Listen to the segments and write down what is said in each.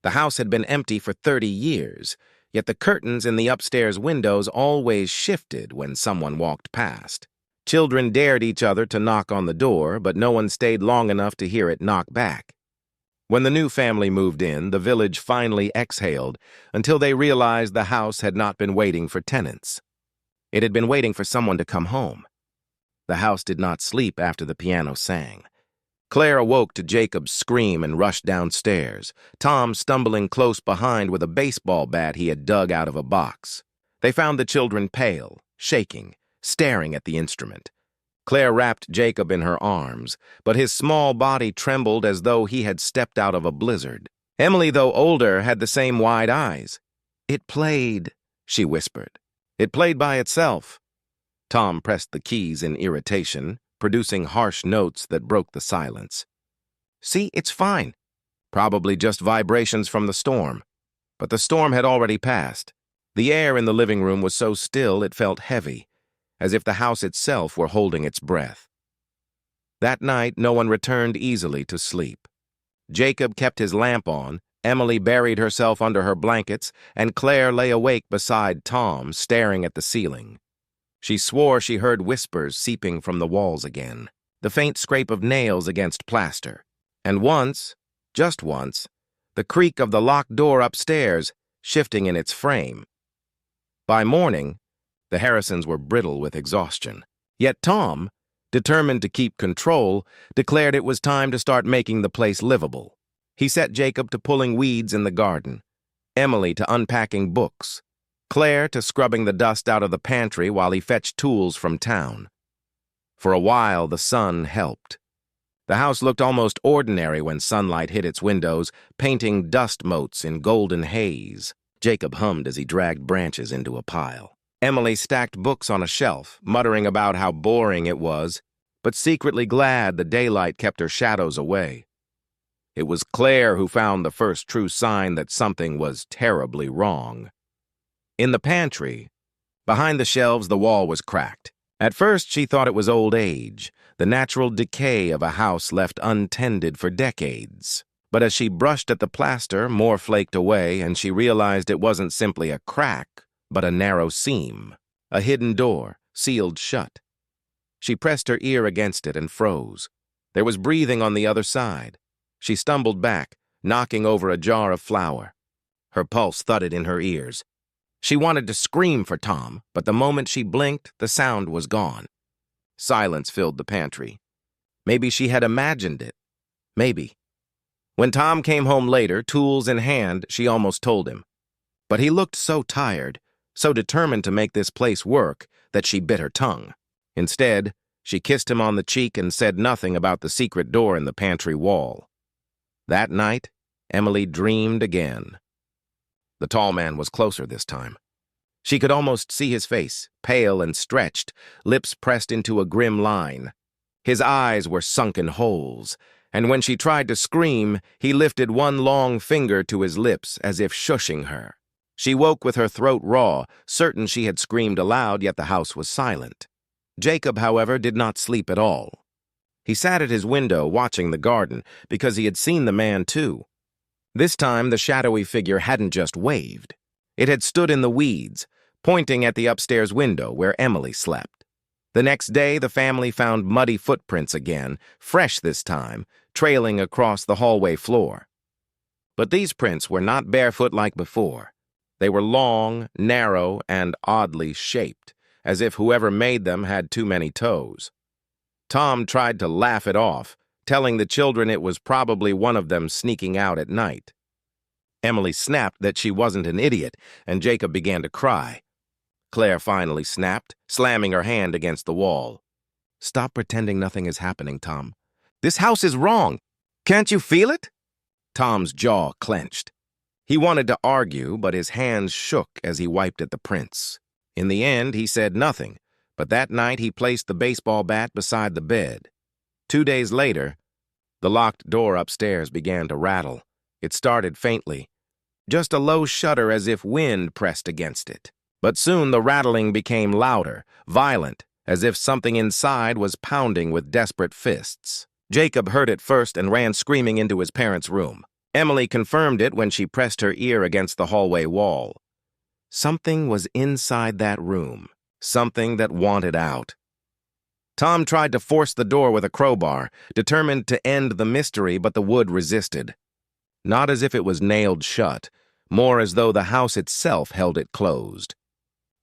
The house had been empty for 30 years, yet the curtains in the upstairs windows always shifted when someone walked past. Children dared each other to knock on the door, but no one stayed long enough to hear it knock back. When the new family moved in, the village finally exhaled until they realized the house had not been waiting for tenants. It had been waiting for someone to come home. The house did not sleep after the piano sang. Claire awoke to Jacob's scream and rushed downstairs, Tom stumbling close behind with a baseball bat he had dug out of a box. They found the children pale, shaking, staring at the instrument. Claire wrapped Jacob in her arms, but his small body trembled as though he had stepped out of a blizzard. Emily, though older, had the same wide eyes. "It played," she whispered. "It played by itself." Tom pressed the keys in irritation, producing harsh notes that broke the silence. "See, it's fine. Probably just vibrations from the storm." But the storm had already passed. The air in the living room was so still it felt heavy, as if the house itself were holding its breath. That night, no one returned easily to sleep. Jacob kept his lamp on, Emily buried herself under her blankets, and Claire lay awake beside Tom, staring at the ceiling. She swore she heard whispers seeping from the walls again, the faint scrape of nails against plaster, and once, just once, the creak of the locked door upstairs, shifting in its frame. By morning, the Harrisons were brittle with exhaustion. Yet Tom, determined to keep control, declared it was time to start making the place livable. He set Jacob to pulling weeds in the garden, Emily to unpacking books, Claire to scrubbing the dust out of the pantry while he fetched tools from town. For a while, the sun helped. The house looked almost ordinary when sunlight hit its windows, painting dust motes in golden haze. Jacob hummed as he dragged branches into a pile. Emily stacked books on a shelf, muttering about how boring it was, but secretly glad the daylight kept her shadows away. It was Claire who found the first true sign that something was terribly wrong. In the pantry, behind the shelves, the wall was cracked. At first, she thought it was old age, the natural decay of a house left untended for decades. But as she brushed at the plaster, more flaked away, and she realized it wasn't simply a crack, but a narrow seam, a hidden door, sealed shut. She pressed her ear against it and froze. There was breathing on the other side. She stumbled back, knocking over a jar of flour. Her pulse thudded in her ears. She wanted to scream for Tom, but the moment she blinked, the sound was gone. Silence filled the pantry. Maybe she had imagined it. Maybe. When Tom came home later, tools in hand, she almost told him. But he looked so tired, so determined to make this place work, that she bit her tongue. Instead, she kissed him on the cheek and said nothing about the secret door in the pantry wall. That night, Emily dreamed again. The tall man was closer this time. She could almost see his face, pale and stretched, lips pressed into a grim line. His eyes were sunken holes, and when she tried to scream, he lifted one long finger to his lips as if shushing her. She woke with her throat raw, certain she had screamed aloud, yet the house was silent. Jacob, however, did not sleep at all. He sat at his window watching the garden because he had seen the man too. This time, the shadowy figure hadn't just waved. It had stood in the weeds, pointing at the upstairs window where Emily slept. The next day, the family found muddy footprints again, fresh this time, trailing across the hallway floor. But these prints were not barefoot like before. They were long, narrow, and oddly shaped, as if whoever made them had too many toes. Tom tried to laugh it off, telling the children it was probably one of them sneaking out at night. Emily snapped that she wasn't an idiot, and Jacob began to cry. Claire finally snapped, slamming her hand against the wall. "Stop pretending nothing is happening, Tom. This house is wrong. Can't you feel it?" Tom's jaw clenched. He wanted to argue, but his hands shook as he wiped at the prints. In the end, he said nothing, but that night he placed the baseball bat beside the bed. 2 days later, the locked door upstairs began to rattle. It started faintly, just a low shudder as if wind pressed against it. But soon the rattling became louder, violent, as if something inside was pounding with desperate fists. Jacob heard it first and ran screaming into his parents' room. Emily confirmed it when she pressed her ear against the hallway wall. Something was inside that room, something that wanted out. Tom tried to force the door with a crowbar, determined to end the mystery, but the wood resisted. Not as if it was nailed shut, more as though the house itself held it closed.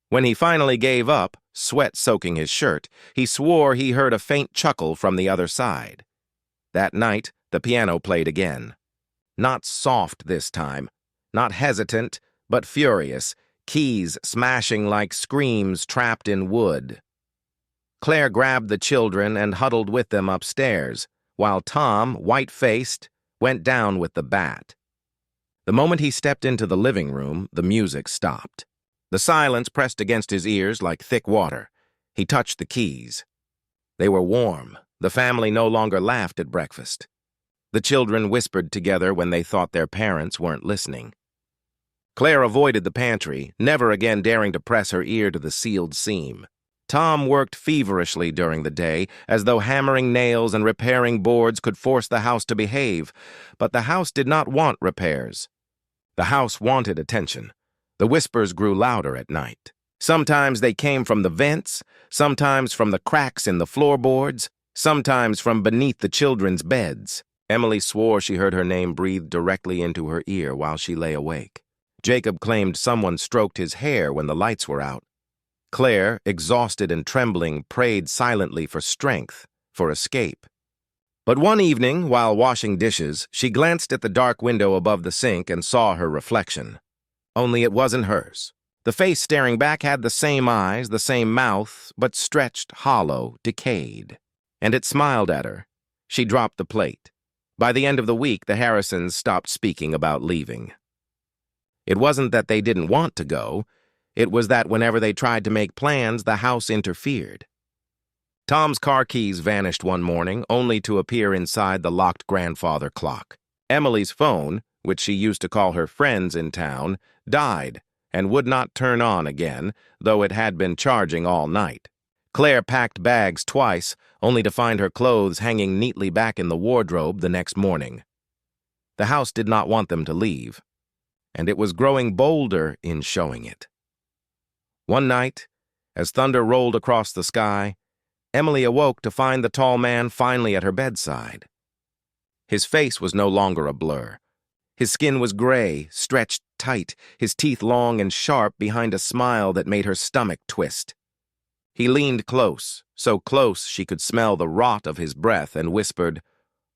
When he finally gave up, sweat soaking his shirt, he swore he heard a faint chuckle from the other side. That night, the piano played again. Not soft this time, not hesitant, but furious, keys smashing like screams trapped in wood. Claire grabbed the children and huddled with them upstairs, while Tom, white-faced, went down with the bat. The moment he stepped into the living room, the music stopped. The silence pressed against his ears like thick water. He touched the keys. They were warm. The family no longer laughed at breakfast. The children whispered together when they thought their parents weren't listening. Claire avoided the pantry, never again daring to press her ear to the sealed seam. Tom worked feverishly during the day, as though hammering nails and repairing boards could force the house to behave. But the house did not want repairs. The house wanted attention. The whispers grew louder at night. Sometimes they came from the vents, sometimes from the cracks in the floorboards, sometimes from beneath the children's beds. Emily swore she heard her name breathed directly into her ear while she lay awake. Jacob claimed someone stroked his hair when the lights were out. Claire, exhausted and trembling, prayed silently for strength, for escape. But one evening, while washing dishes, she glanced at the dark window above the sink and saw her reflection. Only it wasn't hers. The face staring back had the same eyes, the same mouth, but stretched, hollow, decayed. And it smiled at her. She dropped the plate. By the end of the week, the Harrisons stopped speaking about leaving. It wasn't that they didn't want to go. It was that whenever they tried to make plans, the house interfered. Tom's car keys vanished one morning, only to appear inside the locked grandfather clock. Emily's phone, which she used to call her friends in town, died and would not turn on again, though it had been charging all night. Claire packed bags twice, only to find her clothes hanging neatly back in the wardrobe the next morning. The house did not want them to leave, and it was growing bolder in showing it. One night, as thunder rolled across the sky, Emily awoke to find the tall man finally at her bedside. His face was no longer a blur. His skin was gray, stretched tight, his teeth long and sharp behind a smile that made her stomach twist. He leaned close, so close she could smell the rot of his breath, and whispered,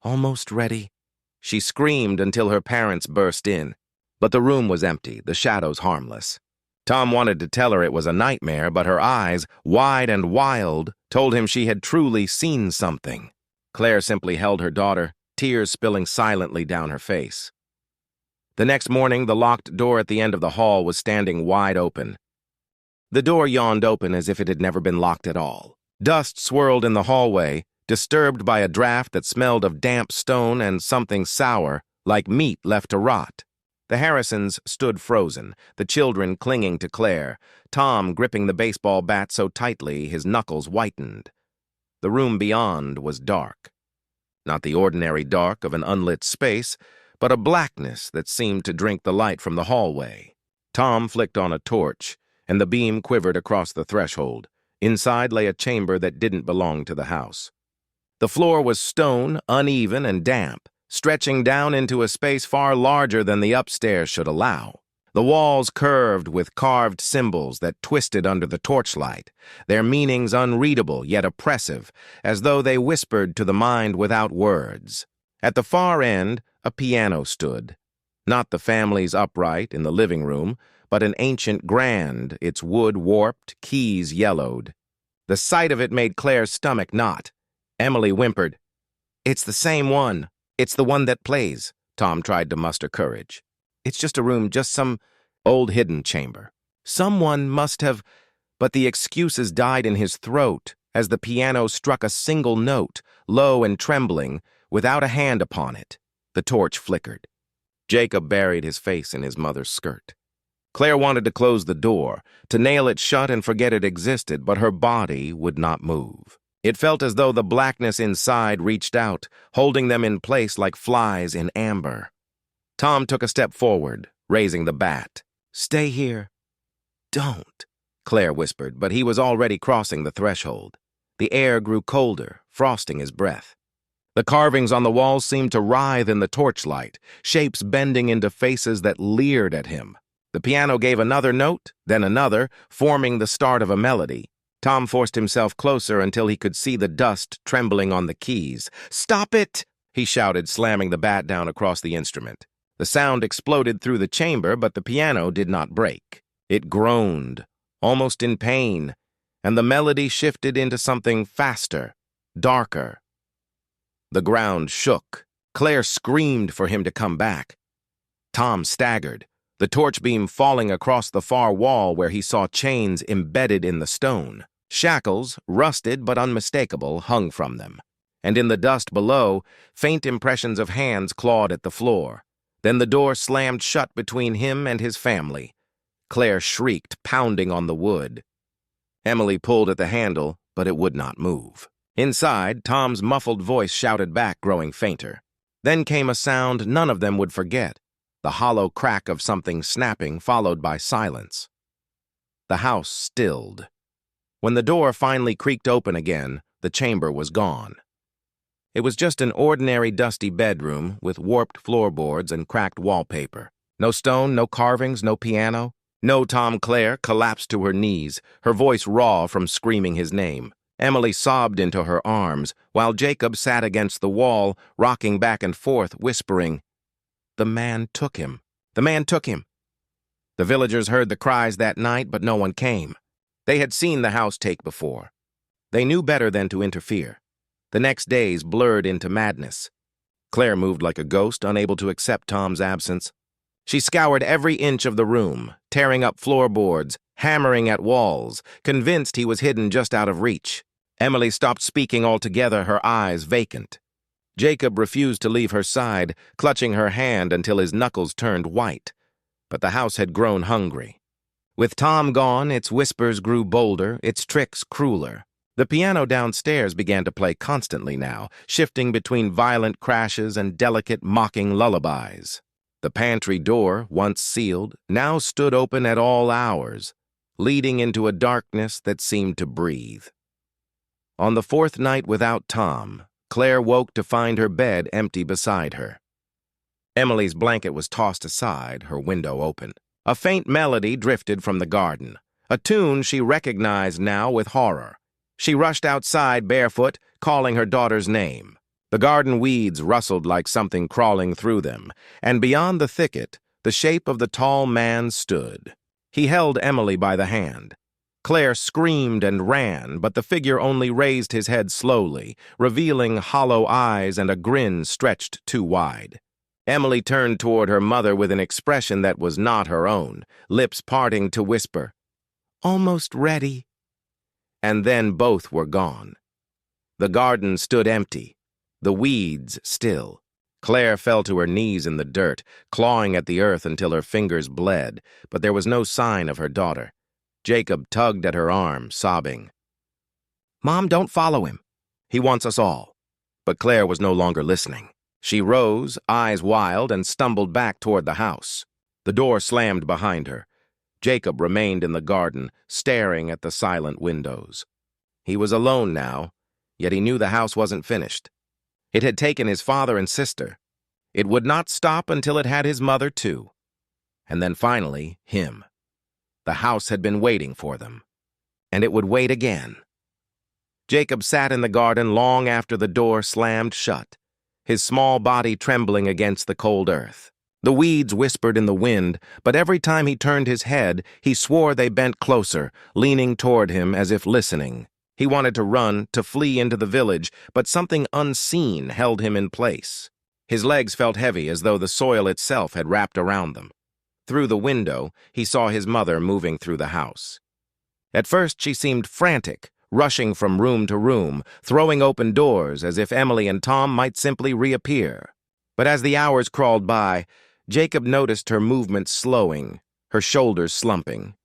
"Almost ready." She screamed until her parents burst in. But the room was empty, the shadows harmless. Tom wanted to tell her it was a nightmare, but her eyes, wide and wild, told him she had truly seen something. Claire simply held her daughter, tears spilling silently down her face. The next morning, the locked door at the end of the hall was standing wide open. The door yawned open as if it had never been locked at all. Dust swirled in the hallway, disturbed by a draft that smelled of damp stone and something sour, like meat left to rot. The Harrisons stood frozen, the children clinging to Claire, Tom gripping the baseball bat so tightly his knuckles whitened. The room beyond was dark. Not the ordinary dark of an unlit space, but a blackness that seemed to drink the light from the hallway. Tom flicked on a torch, and the beam quivered across the threshold. Inside lay a chamber that didn't belong to the house. The floor was stone, uneven and damp, stretching down into a space far larger than the upstairs should allow. The walls curved with carved symbols that twisted under the torchlight, their meanings unreadable yet oppressive, as though they whispered to the mind without words. At the far end, a piano stood. Not the family's upright in the living room, but an ancient grand, its wood warped, keys yellowed. The sight of it made Claire's stomach knot. Emily whimpered, "It's the same one. It's the one that plays." Tom tried to muster courage. "It's just a room, just some old hidden chamber. Someone must have—" But the excuses died in his throat as the piano struck a single note, low and trembling, without a hand upon it. The torch flickered. Jacob buried his face in his mother's skirt. Claire wanted to close the door, to nail it shut and forget it existed, but her body would not move. It felt as though the blackness inside reached out, holding them in place like flies in amber. Tom took a step forward, raising the bat. "Stay here." "Don't," Claire whispered, but he was already crossing the threshold. The air grew colder, frosting his breath. The carvings on the walls seemed to writhe in the torchlight, shapes bending into faces that leered at him. The piano gave another note, then another, forming the start of a melody. Tom forced himself closer until he could see the dust trembling on the keys. "Stop it!" he shouted, slamming the bat down across the instrument. The sound exploded through the chamber, but the piano did not break. It groaned, almost in pain, and the melody shifted into something faster, darker. The ground shook. Claire screamed for him to come back. Tom staggered, the torch beam falling across the far wall where he saw chains embedded in the stone. Shackles, rusted but unmistakable, hung from them. And in the dust below, faint impressions of hands clawed at the floor. Then the door slammed shut between him and his family. Claire shrieked, pounding on the wood. Emily pulled at the handle, but it would not move. Inside, Tom's muffled voice shouted back, growing fainter. Then came a sound none of them would forget, the hollow crack of something snapping, followed by silence. The house stilled. When the door finally creaked open again, the chamber was gone. It was just an ordinary dusty bedroom with warped floorboards and cracked wallpaper. No stone, no carvings, no piano. No. Claire collapsed to her knees, her voice raw from screaming his name. Emily sobbed into her arms, while Jacob sat against the wall, rocking back and forth, whispering, "The man took him. The man took him." The villagers heard the cries that night, but no one came. They had seen the house take before. They knew better than to interfere. The next days blurred into madness. Claire moved like a ghost, unable to accept Tom's absence. She scoured every inch of the room, tearing up floorboards, hammering at walls, convinced he was hidden just out of reach. Emily stopped speaking altogether, her eyes vacant. Jacob refused to leave her side, clutching her hand until his knuckles turned white. But the house had grown hungry. With Tom gone, its whispers grew bolder, its tricks crueler. The piano downstairs began to play constantly now, shifting between violent crashes and delicate, mocking lullabies. The pantry door, once sealed, now stood open at all hours, leading into a darkness that seemed to breathe. On the fourth night without Tom, Claire woke to find her bed empty beside her. Emily's blanket was tossed aside, her window open. A faint melody drifted from the garden, a tune she recognized now with horror. She rushed outside barefoot, calling her daughter's name. The garden weeds rustled like something crawling through them, and beyond the thicket, the shape of the tall man stood. He held Emily by the hand. Claire screamed and ran, but the figure only raised his head slowly, revealing hollow eyes and a grin stretched too wide. Emily turned toward her mother with an expression that was not her own, lips parting to whisper, "Almost ready." And then both were gone. The garden stood empty, the weeds still. Claire fell to her knees in the dirt, clawing at the earth until her fingers bled, but there was no sign of her daughter. Jacob tugged at her arm, sobbing. "Mom, don't follow him. He wants us all." But Claire was no longer listening. She rose, eyes wild, and stumbled back toward the house. The door slammed behind her. Jacob remained in the garden, staring at the silent windows. He was alone now, yet he knew the house wasn't finished. It had taken his father and sister. It would not stop until it had his mother, too. And then finally, him. The house had been waiting for them, and it would wait again. Jacob sat in the garden long after the door slammed shut, his small body trembling against the cold earth. The weeds whispered in the wind, but every time he turned his head, he swore they bent closer, leaning toward him as if listening. He wanted to run, to flee into the village, but something unseen held him in place. His legs felt heavy, as though the soil itself had wrapped around them. Through the window, he saw his mother moving through the house. At first, she seemed frantic, rushing from room to room, throwing open doors as if Emily and Tom might simply reappear. But as the hours crawled by, Jacob noticed her movements slowing, her shoulders slumping.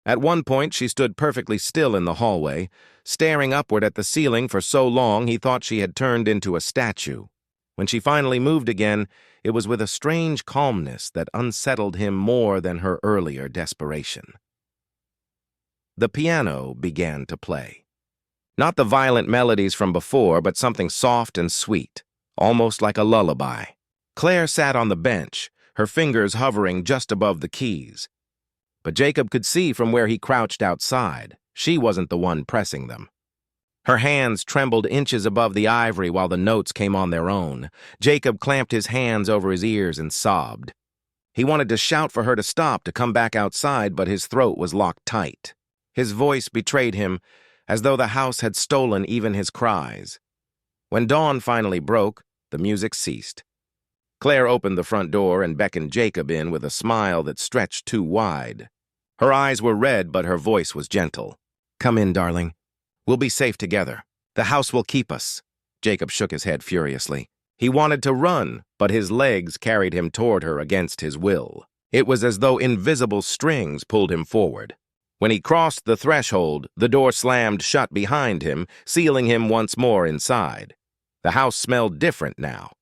At one point, she stood perfectly still in the hallway, staring upward at the ceiling for so long he thought she had turned into a statue. When she finally moved again, it was with a strange calmness that unsettled him more than her earlier desperation. The piano began to play. Not the violent melodies from before, but something soft and sweet, almost like a lullaby. Claire sat on the bench, her fingers hovering just above the keys. But Jacob could see from where he crouched outside, she wasn't the one pressing them. Her hands trembled inches above the ivory while the notes came on their own. Jacob clamped his hands over his ears and sobbed. He wanted to shout for her to stop, to come back outside, but his throat was locked tight. His voice betrayed him, as though the house had stolen even his cries. When dawn finally broke, the music ceased. Claire opened the front door and beckoned Jacob in with a smile that stretched too wide. Her eyes were red, but her voice was gentle. "Come in, darling. We'll be safe together. The house will keep us." Jacob shook his head furiously. He wanted to run, but his legs carried him toward her against his will. It was as though invisible strings pulled him forward. When he crossed the threshold, the door slammed shut behind him, sealing him once more inside. The house smelled different now.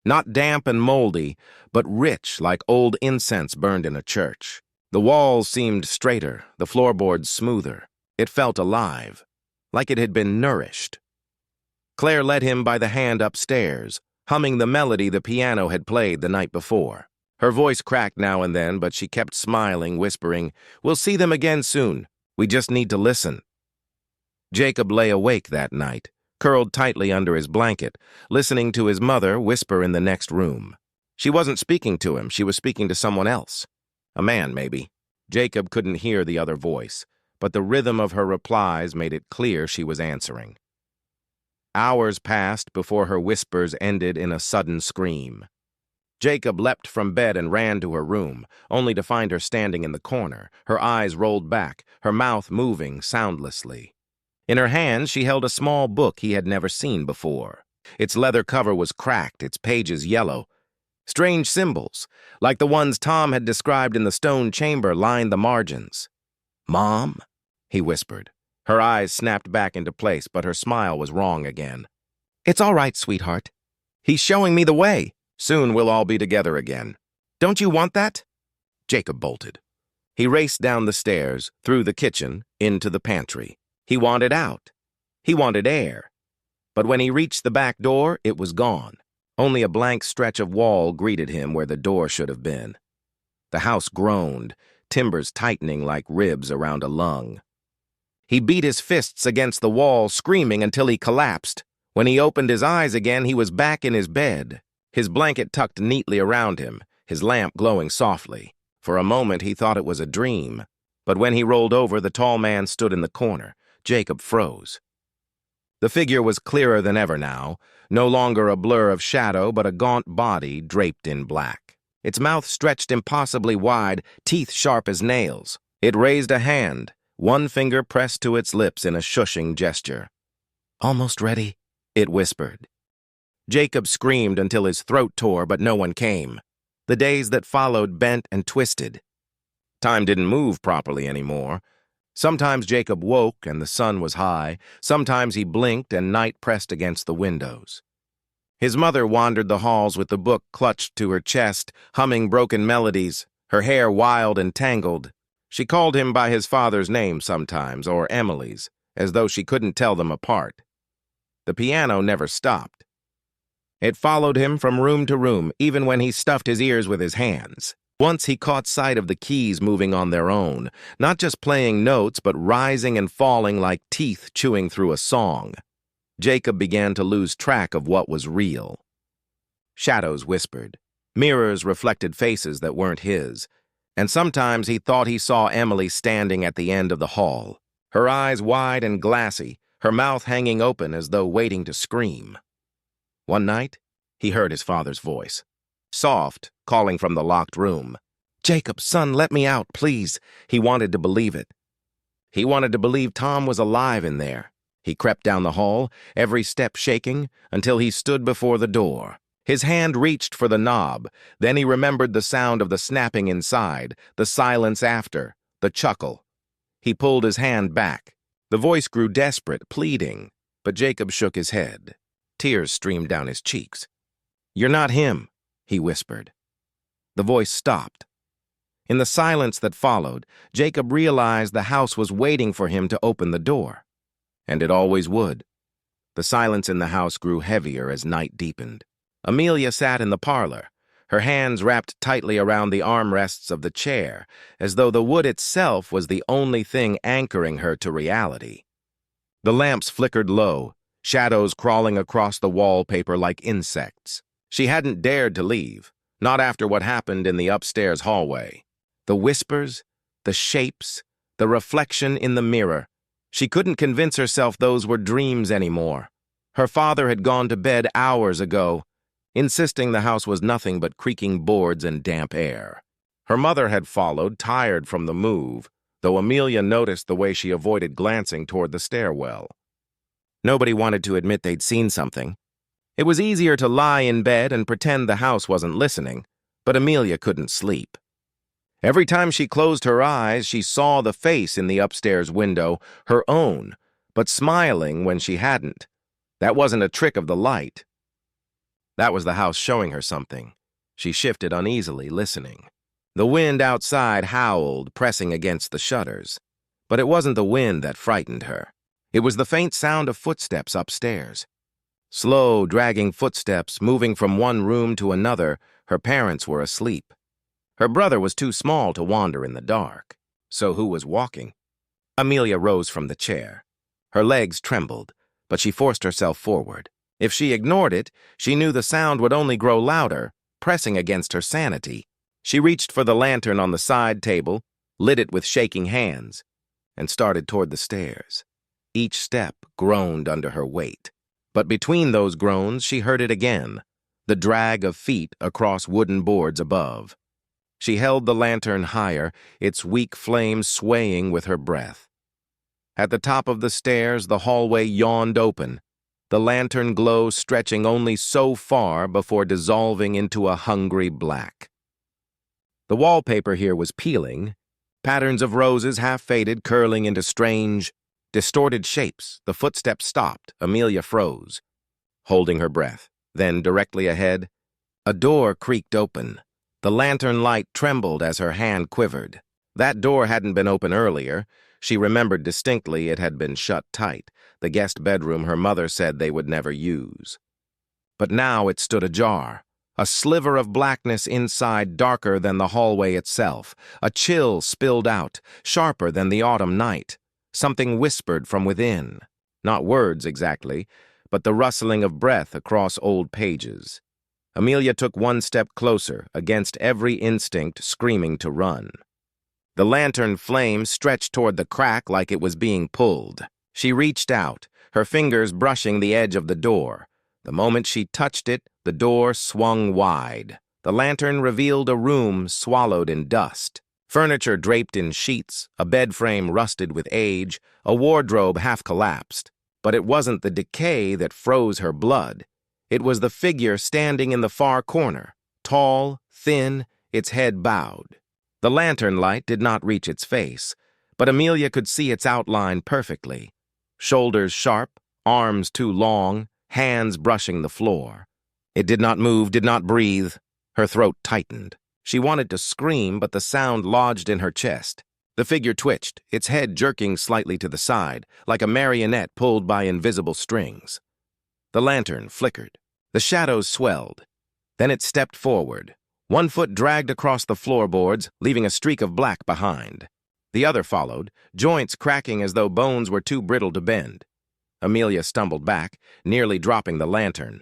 Not damp and moldy, but rich like old incense burned in a church. The walls seemed straighter, the floorboards smoother. It felt alive, like it had been nourished. Claire led him by the hand upstairs, humming the melody the piano had played the night before. Her voice cracked now and then, but she kept smiling, whispering, "We'll see them again soon. We just need to listen." Jacob lay awake that night, curled tightly under his blanket, listening to his mother whisper in the next room. She wasn't speaking to him, she was speaking to someone else. A man, maybe. Jacob couldn't hear the other voice, but the rhythm of her replies made it clear she was answering. Hours passed before her whispers ended in a sudden scream. Jacob leapt from bed and ran to her room, only to find her standing in the corner, her eyes rolled back, her mouth moving soundlessly. In her hands, she held a small book he had never seen before. Its leather cover was cracked, its pages yellow. Strange symbols, like the ones Tom had described in the stone chamber, lined the margins. "Mom?" he whispered. Her eyes snapped back into place, but her smile was wrong again. "It's all right, sweetheart. He's showing me the way. Soon we'll all be together again. Don't you want that?" Jacob bolted. He raced down the stairs, through the kitchen, into the pantry. He wanted out. He wanted air. But when he reached the back door, it was gone. Only a blank stretch of wall greeted him where the door should have been. The house groaned, timbers tightening like ribs around a lung. He beat his fists against the wall, screaming until he collapsed. When he opened his eyes again, he was back in his bed, his blanket tucked neatly around him, his lamp glowing softly. For a moment he thought it was a dream, but when he rolled over, the tall man stood in the corner. Jacob froze. The figure was clearer than ever now, no longer a blur of shadow, but a gaunt body draped in black. Its mouth stretched impossibly wide, teeth sharp as nails. It raised a hand, one finger pressed to its lips in a shushing gesture. "Almost ready," it whispered. Jacob screamed until his throat tore, but no one came. The days that followed bent and twisted. Time didn't move properly anymore. Sometimes Jacob woke and the sun was high. Sometimes he blinked and night pressed against the windows. His mother wandered the halls with the book clutched to her chest, humming broken melodies, her hair wild and tangled. She called him by his father's name sometimes, or Emily's, as though she couldn't tell them apart. The piano never stopped. It followed him from room to room, even when he stuffed his ears with his hands. Once he caught sight of the keys moving on their own, not just playing notes, but rising and falling like teeth chewing through a song. Jacob began to lose track of what was real. Shadows whispered. Mirrors reflected faces that weren't his. And sometimes he thought he saw Emily standing at the end of the hall, her eyes wide and glassy, her mouth hanging open as though waiting to scream. One night, he heard his father's voice. Soft, calling from the locked room. "Jacob, son, let me out, please." He wanted to believe it. He wanted to believe Tom was alive in there. He crept down the hall, every step shaking, until he stood before the door. His hand reached for the knob. Then he remembered the sound of the snapping inside, the silence after, the chuckle. He pulled his hand back. The voice grew desperate, pleading, but Jacob shook his head. Tears streamed down his cheeks. "You're not him," he whispered. The voice stopped. In the silence that followed, Jacob realized the house was waiting for him to open the door. And it always would. The silence in the house grew heavier as night deepened. Amelia sat in the parlor, her hands wrapped tightly around the armrests of the chair, as though the wood itself was the only thing anchoring her to reality. The lamps flickered low, shadows crawling across the wallpaper like insects. She hadn't dared to leave, not after what happened in the upstairs hallway. The whispers, the shapes, the reflection in the mirror. She couldn't convince herself those were dreams anymore. Her father had gone to bed hours ago, insisting the house was nothing but creaking boards and damp air. Her mother had followed, tired from the move, though Amelia noticed the way she avoided glancing toward the stairwell. Nobody wanted to admit they'd seen something. It was easier to lie in bed and pretend the house wasn't listening, but Amelia couldn't sleep. Every time she closed her eyes, she saw the face in the upstairs window, her own, but smiling when she hadn't. That wasn't a trick of the light. That was the house showing her something. She shifted uneasily, listening. The wind outside howled, pressing against the shutters. But it wasn't the wind that frightened her. It was the faint sound of footsteps upstairs. Slow, dragging footsteps moving from one room to another. Her parents were asleep. Her brother was too small to wander in the dark. So who was walking? Amelia rose from the chair. Her legs trembled, but she forced herself forward. If she ignored it, she knew the sound would only grow louder, pressing against her sanity. She reached for the lantern on the side table, lit it with shaking hands, and started toward the stairs. Each step groaned under her weight. But between those groans, she heard it again, the drag of feet across wooden boards above. She held the lantern higher, its weak flame swaying with her breath. At the top of the stairs, the hallway yawned open, the lantern glow stretching only so far before dissolving into a hungry black. The wallpaper here was peeling, patterns of roses half-faded curling into strange, distorted shapes. The footsteps stopped. Amelia froze, holding her breath. Then, directly ahead, a door creaked open. The lantern light trembled as her hand quivered. That door hadn't been open earlier. She remembered distinctly it had been shut tight, the guest bedroom her mother said they would never use. But now it stood ajar, a sliver of blackness inside darker than the hallway itself. A chill spilled out, sharper than the autumn night. Something whispered from within. Not words exactly, but the rustling of breath across old pages. Amelia took one step closer, against every instinct screaming to run. The lantern flame stretched toward the crack like it was being pulled. She reached out, her fingers brushing the edge of the door. The moment she touched it, the door swung wide. The lantern revealed a room swallowed in dust. Furniture draped in sheets, a bed frame rusted with age, a wardrobe half collapsed. But it wasn't the decay that froze her blood. It was the figure standing in the far corner, tall, thin, its head bowed. The lantern light did not reach its face, but Amelia could see its outline perfectly. Shoulders sharp, arms too long, hands brushing the floor. It did not move, did not breathe. Her throat tightened. She wanted to scream, but the sound lodged in her chest. The figure twitched, its head jerking slightly to the side, like a marionette pulled by invisible strings. The lantern flickered. The shadows swelled. Then it stepped forward. One foot dragged across the floorboards, leaving a streak of black behind. The other followed, joints cracking as though bones were too brittle to bend. Amelia stumbled back, nearly dropping the lantern.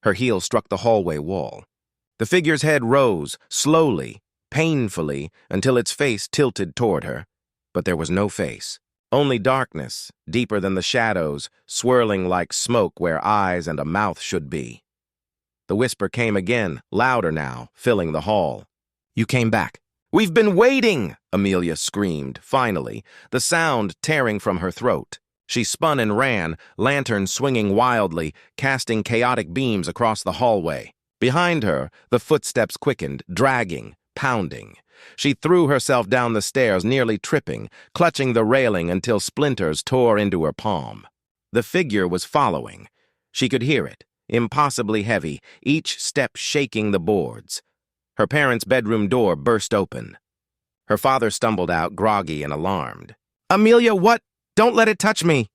Her heel struck the hallway wall. The figure's head rose, slowly, painfully, until its face tilted toward her. But there was no face. Only darkness, deeper than the shadows, swirling like smoke where eyes and a mouth should be. The whisper came again, louder now, filling the hall. "You came back." "We've been waiting!" Amelia screamed, finally, the sound tearing from her throat. She spun and ran, lantern swinging wildly, casting chaotic beams across the hallway. Behind her, the footsteps quickened, dragging, pounding. She threw herself down the stairs, nearly tripping, clutching the railing until splinters tore into her palm. The figure was following. She could hear it, impossibly heavy, each step shaking the boards. Her parents' bedroom door burst open. Her father stumbled out, groggy and alarmed. "Amelia, what? Don't let it touch me!"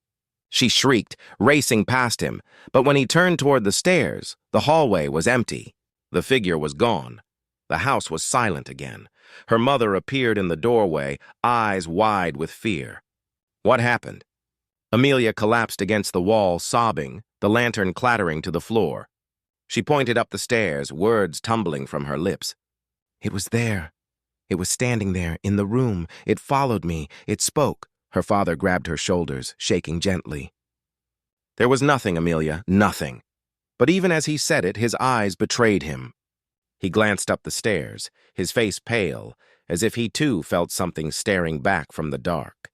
She shrieked, racing past him, but when he turned toward the stairs, the hallway was empty. The figure was gone. The house was silent again. Her mother appeared in the doorway, eyes wide with fear. What happened? Amelia collapsed against the wall, sobbing, the lantern clattering to the floor. She pointed up the stairs, words tumbling from her lips. "It was there. It was standing there, in the room. It followed me. It spoke." Her father grabbed her shoulders, shaking gently. There was nothing, Amelia, nothing. But even as he said it, his eyes betrayed him. He glanced up the stairs, his face pale, as if he too felt something staring back from the dark.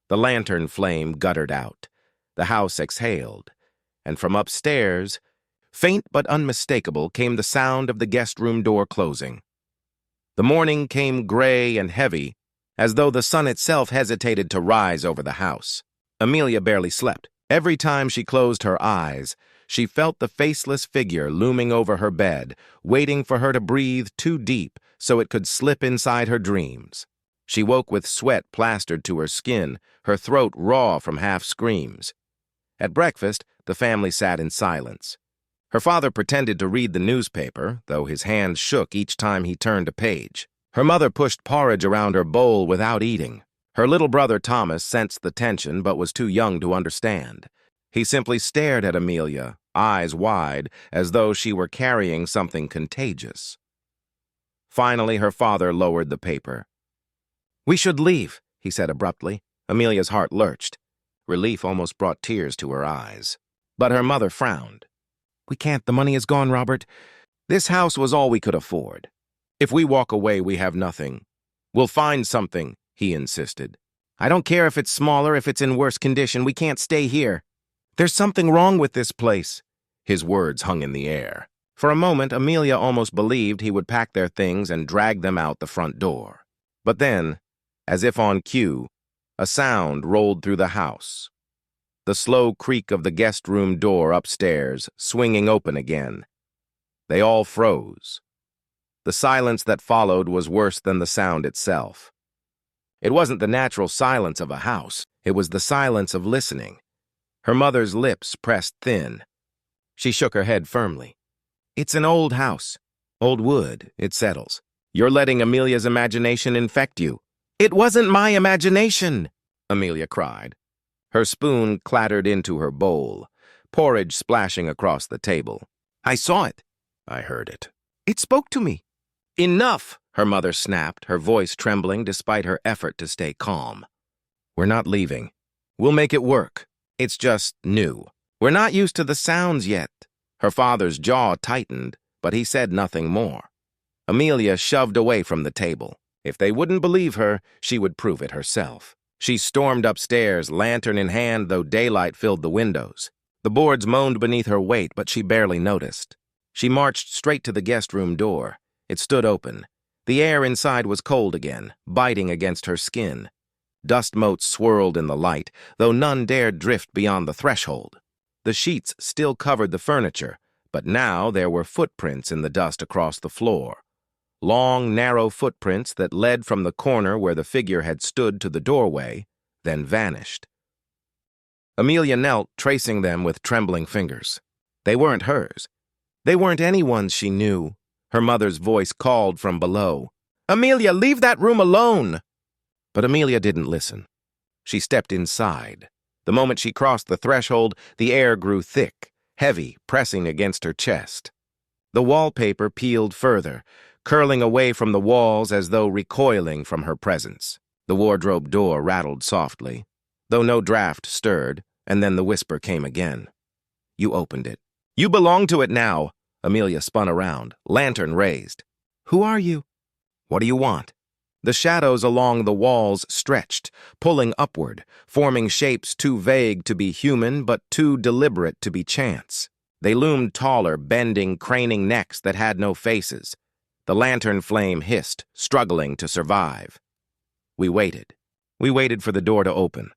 The lantern flame guttered out. The house exhaled, and from upstairs, faint but unmistakable, came the sound of the guest room door closing. The morning came gray and heavy, as though the sun itself hesitated to rise over the house. Amelia barely slept. Every time she closed her eyes, she felt the faceless figure looming over her bed, waiting for her to breathe too deep so it could slip inside her dreams. She woke with sweat plastered to her skin, her throat raw from half-screams. At breakfast, the family sat in silence. Her father pretended to read the newspaper, though his hands shook each time he turned a page. Her mother pushed porridge around her bowl without eating. Her little brother Thomas sensed the tension but was too young to understand. He simply stared at Amelia, eyes wide, as though she were carrying something contagious. Finally, her father lowered the paper. "We should leave," he said abruptly. Amelia's heart lurched. Relief almost brought tears to her eyes. But her mother frowned. "We can't. The money is gone, Robert. This house was all we could afford. If we walk away, we have nothing. We'll find something," he insisted. "I don't care if it's smaller, if it's in worse condition. We can't stay here. There's something wrong with this place." His words hung in the air. For a moment, Amelia almost believed he would pack their things and drag them out the front door. But then, as if on cue, a sound rolled through the house. The slow creak of the guest room door upstairs, swinging open again. They all froze. The silence that followed was worse than the sound itself. It wasn't the natural silence of a house. It was the silence of listening. Her mother's lips pressed thin. She shook her head firmly. "It's an old house. Old wood, it settles. You're letting Amelia's imagination infect you." "It wasn't my imagination," Amelia cried. Her spoon clattered into her bowl, porridge splashing across the table. "I saw it. I heard it. It spoke to me." "Enough," her mother snapped, her voice trembling despite her effort to stay calm. "We're not leaving. We'll make it work. It's just new. We're not used to the sounds yet." Her father's jaw tightened, but he said nothing more. Amelia shoved away from the table. If they wouldn't believe her, she would prove it herself. She stormed upstairs, lantern in hand, though daylight filled the windows. The boards moaned beneath her weight, but she barely noticed. She marched straight to the guest room door. It stood open. The air inside was cold again, biting against her skin. Dust motes swirled in the light, though none dared drift beyond the threshold. The sheets still covered the furniture, but now there were footprints in the dust across the floor. Long, narrow footprints that led from the corner where the figure had stood to the doorway, then vanished. Amelia knelt, tracing them with trembling fingers. They weren't hers. They weren't anyone's she knew. Her mother's voice called from below. "Amelia, leave that room alone!" But Amelia didn't listen. She stepped inside. The moment she crossed the threshold, the air grew thick, heavy, pressing against her chest. The wallpaper peeled further, curling away from the walls as though recoiling from her presence. The wardrobe door rattled softly, though no draft stirred, and then the whisper came again. "You opened it. You belong to it now." Amelia spun around, lantern raised. "Who are you?" "What do you want?" The shadows along the walls stretched, pulling upward, forming shapes too vague to be human but too deliberate to be chance. They loomed taller, bending, craning necks that had no faces. The lantern flame hissed, struggling to survive. We waited. We waited for the door to open.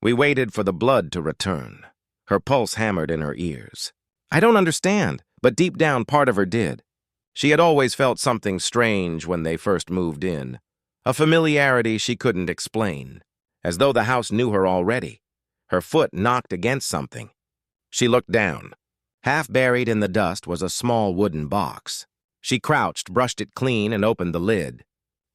We waited for the blood to return. Her pulse hammered in her ears. I don't understand, but deep down part of her did. She had always felt something strange when they first moved in, a familiarity she couldn't explain, as though the house knew her already. Her foot knocked against something. She looked down. Half buried in the dust was a small wooden box. She crouched, brushed it clean, and opened the lid.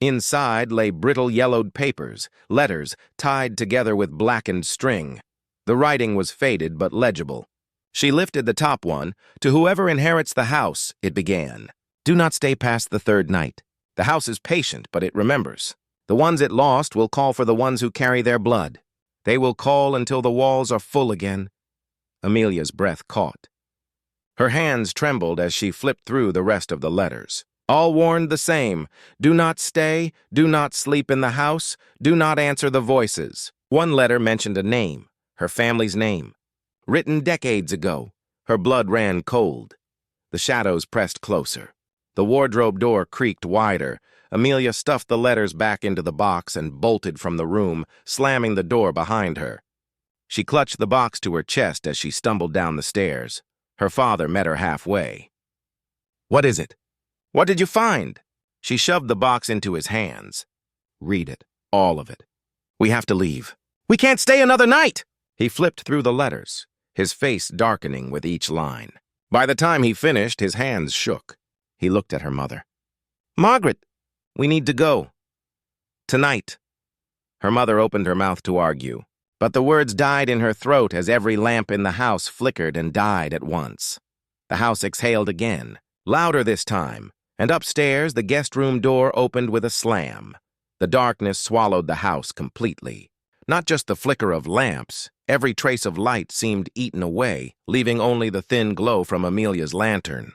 Inside lay brittle yellowed papers, letters tied together with blackened string. The writing was faded but legible. She lifted the top one. To whoever inherits the house, it began. Do not stay past the third night. The house is patient, but it remembers. The ones it lost will call for the ones who carry their blood. They will call until the walls are full again. Amelia's breath caught. Her hands trembled as she flipped through the rest of the letters. All warned the same. Do not stay, do not sleep in the house, do not answer the voices. One letter mentioned a name, her family's name. Written decades ago, her blood ran cold. The shadows pressed closer. The wardrobe door creaked wider. Amelia stuffed the letters back into the box and bolted from the room, slamming the door behind her. She clutched the box to her chest as she stumbled down the stairs. Her father met her halfway. What is it? What did you find? She shoved the box into his hands. Read it, all of it. We have to leave. We can't stay another night! He flipped through the letters, his face darkening with each line. By the time he finished, his hands shook. He looked at her mother. Margaret, we need to go. Tonight. Her mother opened her mouth to argue, but the words died in her throat as every lamp in the house flickered and died at once. The house exhaled again, louder this time, and upstairs the guest room door opened with a slam. The darkness swallowed the house completely. Not just the flicker of lamps, every trace of light seemed eaten away, leaving only the thin glow from Amelia's lantern.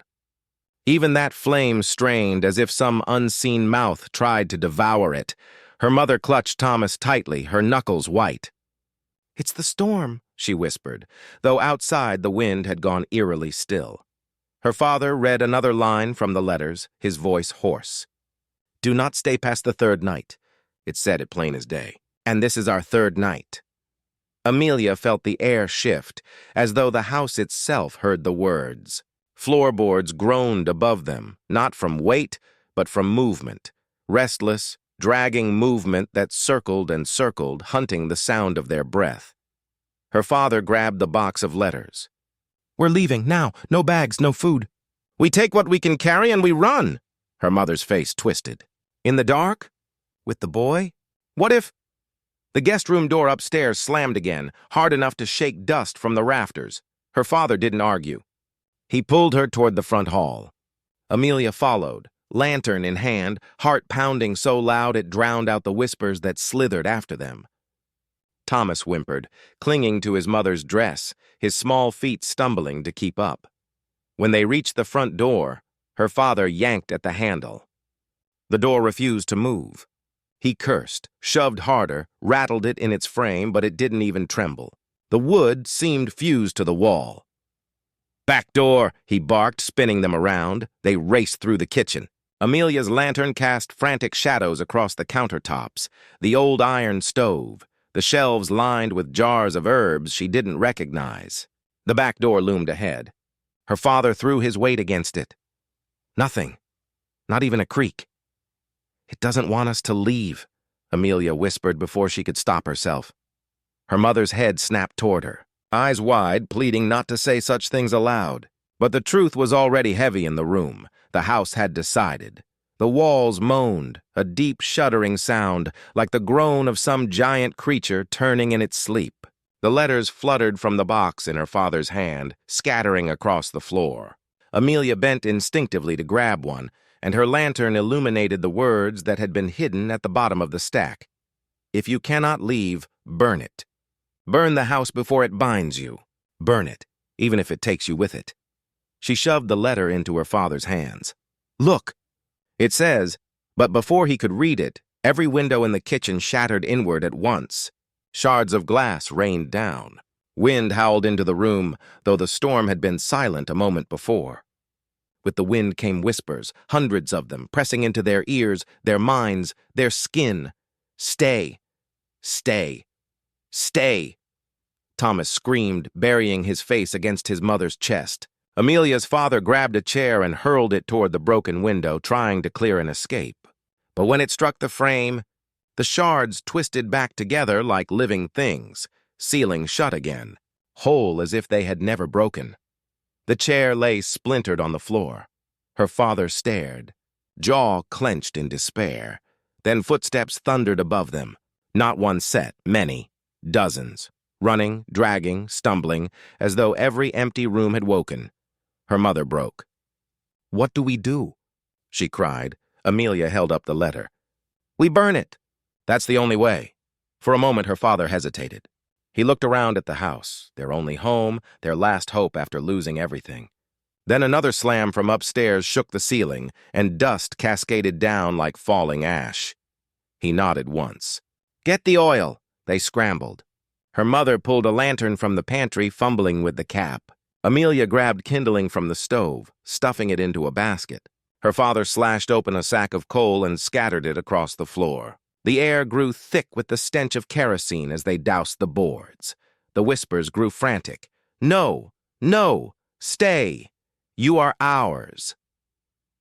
Even that flame strained as if some unseen mouth tried to devour it. Her mother clutched Thomas tightly, her knuckles white. It's the storm, she whispered, though outside the wind had gone eerily still. Her father read another line from the letters, his voice hoarse. Do not stay past the third night. It said it plain as day. And this is our third night. Amelia felt the air shift, as though the house itself heard the words. Floorboards groaned above them, not from weight, but from movement. Restless, dragging movement that circled and circled, hunting the sound of their breath. Her father grabbed the box of letters. We're leaving, now. No bags, no food. We take what we can carry and we run. Her mother's face twisted. In the dark? With the boy? What if... The guest room door upstairs slammed again, hard enough to shake dust from the rafters. Her father didn't argue. He pulled her toward the front hall. Amelia followed, lantern in hand, heart pounding so loud it drowned out the whispers that slithered after them. Thomas whimpered, clinging to his mother's dress, his small feet stumbling to keep up. When they reached the front door, her father yanked at the handle. The door refused to move. He cursed, shoved harder, rattled it in its frame, but it didn't even tremble. The wood seemed fused to the wall. Back door, he barked, spinning them around. They raced through the kitchen. Amelia's lantern cast frantic shadows across the countertops, the old iron stove, the shelves lined with jars of herbs she didn't recognize. The back door loomed ahead. Her father threw his weight against it. Nothing. Not even a creak. It doesn't want us to leave, Amelia whispered before she could stop herself. Her mother's head snapped toward her, eyes wide, pleading not to say such things aloud. But the truth was already heavy in the room. The house had decided. The walls moaned, a deep shuddering sound, like the groan of some giant creature turning in its sleep. The letters fluttered from the box in her father's hand, scattering across the floor. Amelia bent instinctively to grab one, and her lantern illuminated the words that had been hidden at the bottom of the stack. If you cannot leave, burn it. Burn the house before it binds you. Burn it, even if it takes you with it. She shoved the letter into her father's hands. Look! It says, but before he could read it, every window in the kitchen shattered inward at once. Shards of glass rained down. Wind howled into the room, though the storm had been silent a moment before. With the wind came whispers, hundreds of them, pressing into their ears, their minds, their skin. Stay. Stay. Stay. Thomas screamed, burying his face against his mother's chest. Amelia's father grabbed a chair and hurled it toward the broken window, trying to clear an escape. But when it struck the frame, the shards twisted back together like living things, sealing shut again, whole as if they had never broken. The chair lay splintered on the floor. Her father stared, jaw clenched in despair. Then footsteps thundered above them. Not one set, many, dozens, running, dragging, stumbling, as though every empty room had woken. Her mother broke. "What do we do?" she cried. Amelia held up the letter. "We burn it. That's the only way." For a moment, her father hesitated. He looked around at the house, their only home, their last hope after losing everything. Then another slam from upstairs shook the ceiling, and dust cascaded down like falling ash. He nodded once. "Get the oil." They scrambled. Her mother pulled a lantern from the pantry, fumbling with the cap. Amelia grabbed kindling from the stove, stuffing it into a basket. Her father slashed open a sack of coal and scattered it across the floor. The air grew thick with the stench of kerosene as they doused the boards. The whispers grew frantic. "No! No! Stay! You are ours!"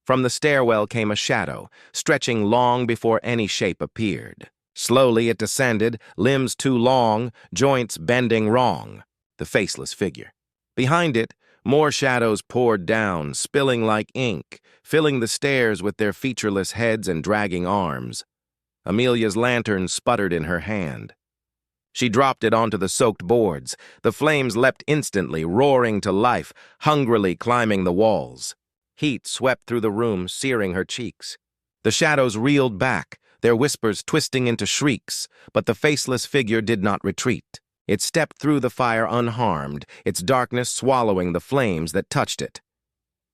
From the stairwell came a shadow, stretching long before any shape appeared. Slowly it descended, limbs too long, joints bending wrong. The faceless figure. Behind it, more shadows poured down, spilling like ink, filling the stairs with their featureless heads and dragging arms. Amelia's lantern sputtered in her hand. She dropped it onto the soaked boards. The flames leapt instantly, roaring to life, hungrily climbing the walls. Heat swept through the room, searing her cheeks. The shadows reeled back, their whispers twisting into shrieks, but the faceless figure did not retreat. It stepped through the fire unharmed, its darkness swallowing the flames that touched it.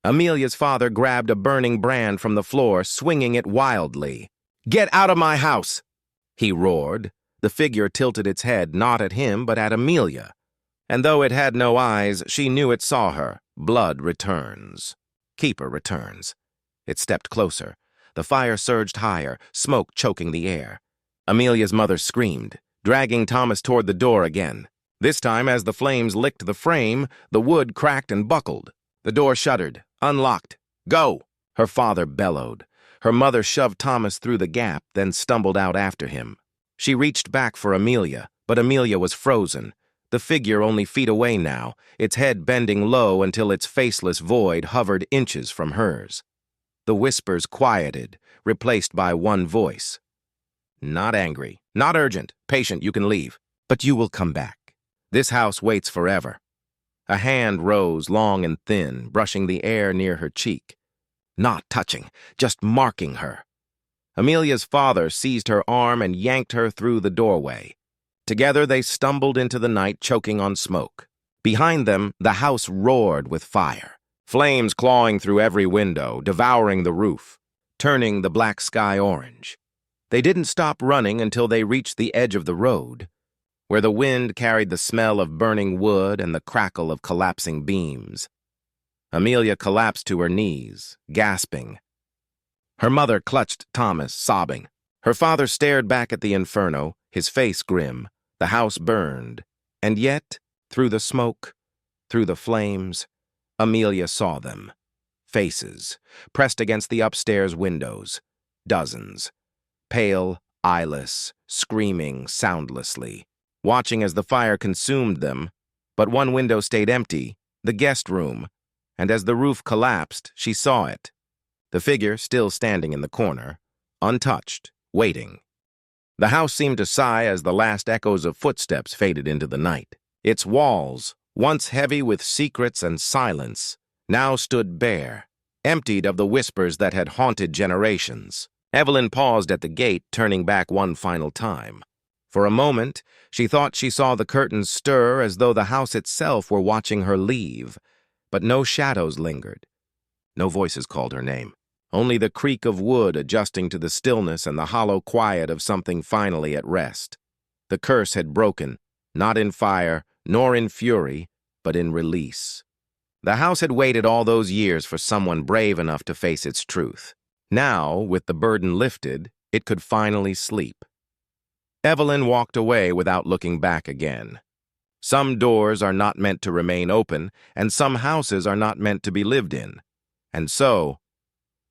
Amelia's father grabbed a burning brand from the floor, swinging it wildly. "Get out of my house!" he roared. The figure tilted its head not at him but at Amelia. And though it had no eyes, she knew it saw her. Blood returns. Keeper returns. It stepped closer. The fire surged higher, smoke choking the air. Amelia's mother screamed, dragging Thomas toward the door again. This time, as the flames licked the frame, the wood cracked and buckled. The door shuddered, unlocked. "Go!" her father bellowed. Her mother shoved Thomas through the gap, then stumbled out after him. She reached back for Amelia, but Amelia was frozen. The figure only feet away now, its head bending low until its faceless void hovered inches from hers. The whispers quieted, replaced by one voice. "Not angry, not urgent, patient, you can leave. But you will come back. This house waits forever." A hand rose, long and thin, brushing the air near her cheek. Not touching, just marking her. Amelia's father seized her arm and yanked her through the doorway. Together they stumbled into the night, choking on smoke. Behind them, the house roared with fire, flames clawing through every window, devouring the roof, turning the black sky orange. They didn't stop running until they reached the edge of the road, where the wind carried the smell of burning wood and the crackle of collapsing beams. Amelia collapsed to her knees, gasping. Her mother clutched Thomas, sobbing. Her father stared back at the inferno, his face grim. The house burned. And yet, through the smoke, through the flames, Amelia saw them. Faces, pressed against the upstairs windows. Dozens. Pale, eyeless, screaming soundlessly, watching as the fire consumed them. But one window stayed empty, the guest room, and as the roof collapsed, she saw it. The figure still standing in the corner, untouched, waiting. The house seemed to sigh as the last echoes of footsteps faded into the night. Its walls, once heavy with secrets and silence, now stood bare, emptied of the whispers that had haunted generations. Evelyn paused at the gate, turning back one final time. For a moment, she thought she saw the curtains stir as though the house itself were watching her leave. But no shadows lingered. No voices called her name. Only the creak of wood adjusting to the stillness and the hollow quiet of something finally at rest. The curse had broken, not in fire, nor in fury, but in release. The house had waited all those years for someone brave enough to face its truth. Now, with the burden lifted, it could finally sleep. Evelyn walked away without looking back again. Some doors are not meant to remain open, and some houses are not meant to be lived in. And so,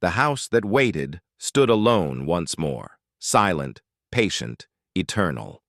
the house that waited stood alone once more, silent, patient, eternal.